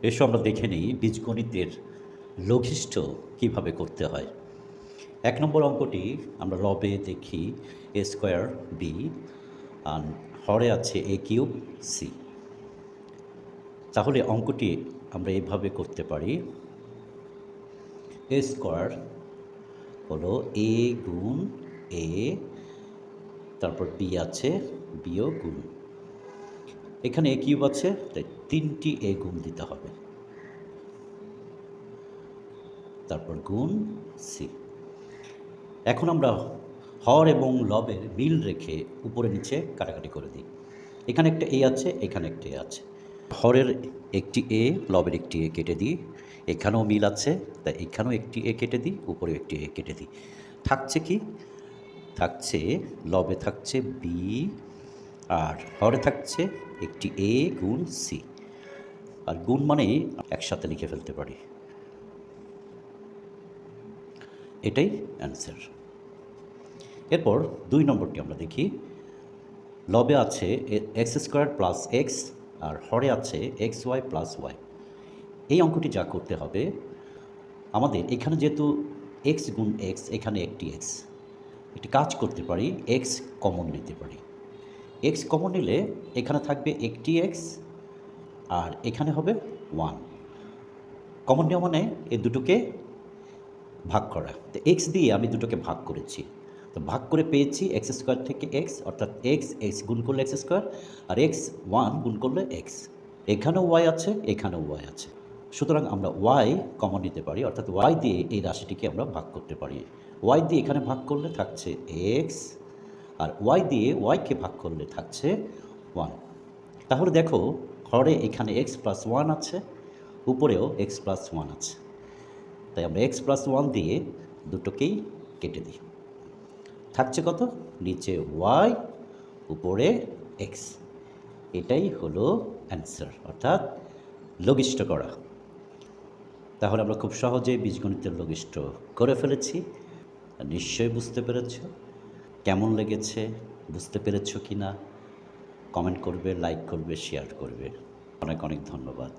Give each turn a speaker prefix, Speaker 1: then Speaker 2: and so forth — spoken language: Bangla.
Speaker 1: এসো আমরা দেখে নিই বীজগণিতের লঘিষ্ঠ কিভাবে করতে হয়। ১ নম্বর অঙ্কটি আমরা লবে দেখি এ স্কোয়ার বি আর হরে আছে এ কিউব সি। তাহলে অঙ্কটি আমরা এভাবে করতে পারি, এ স্কোয়ার হলো এ গুণ এ, তারপর বি আছে বিও গুণ, এখানে এ কিউব আছে তাই 3টি এ গুণ দিতে হবে, তারপর গুণ সি। এখন আমরা হর এবং লবের মিল রেখে উপরে নিচে কাটাকাটি করে দিই। এখানে একটা এ আছে, এখানে একটা এ আছে, হরের একটি এ লবের একটি এ কেটে দিই, এখানেও মিল আছে তাই এখানেও একটি এ কেটে দিই, উপরেও একটি এ কেটে দিই। থাকছে কি? থাকছে লবে থাকছে বি আর হরে থাকছে একটি এ গুণ সি। আর গুণ মানে একসাথে লিখে ফেলতে পারি, এটাই অ্যান্সার। এরপর 2 নম্বরটি আমরা দেখি, লবে আছে এক্স স্কোয়ার প্লাস এক্স আর হরে আছে এক্স ওয়াই প্লাস ওয়াই। এই অঙ্কটি যা করতে হবে, আমাদের এখানে যেহেতু এক্স গুণ এক্স, এখানে একটি এক্স, একটি কাজ করতে পারি, এক্স কমন নিতে পারি। এক্স কমন নিলে এখানে থাকবে একটি এক্স আর এখানে হবে 1। কমন নেওয়া মানে এই দুটোকে ভাগ করা। তো এক্স দিয়ে আমি দুটোকে ভাগ করেছি, তো ভাগ করে পেয়েছি এক্স স্কোয়ার থেকে এক্স, অর্থাৎ এক্স এক্স গুণ করলে এক্স স্কোয়ার আর এক্স 1 গুণ করলে এক্স। এখানেও ওয়াই আছে, এখানেও ওয়াই আছে, সুতরাং আমরা ওয়াই কমন নিতে পারি, অর্থাৎ ওয়াই দিয়ে এই রাশিটিকে আমরা ভাগ করতে পারি। ওয়াই দিয়ে এখানে ভাগ করলে থাকছে এক্স আর ওয়াই দিয়ে ওয়াইকে ভাগ করলে থাকছে 1। তাহলে দেখো হরে এখানে এক্স প্লাস 1 আছে, উপরেও এক্স প্লাস 1 আছে, তাই আমরা এক্স প্লাস 1 দিয়ে দুটোকেই কেটে দিই। থাকছে কত? নিচে ওয়াই, উপরে এক্স। এটাই হলো অ্যান্সার, অর্থাৎ লঘিষ্ঠ করা। তাহলে আমরা খুব সহজেই বীজগণিতের লঘিষ্ঠ করে ফেলেছি। নিশ্চয়ই বুঝতে পেরেছ। কেমন লেগেছে, বুঝতে পেরেছ কি না কমেন্ট করবে, লাইক করবে, শেয়ার করবে। অনেক অনেক ধন্যবাদ।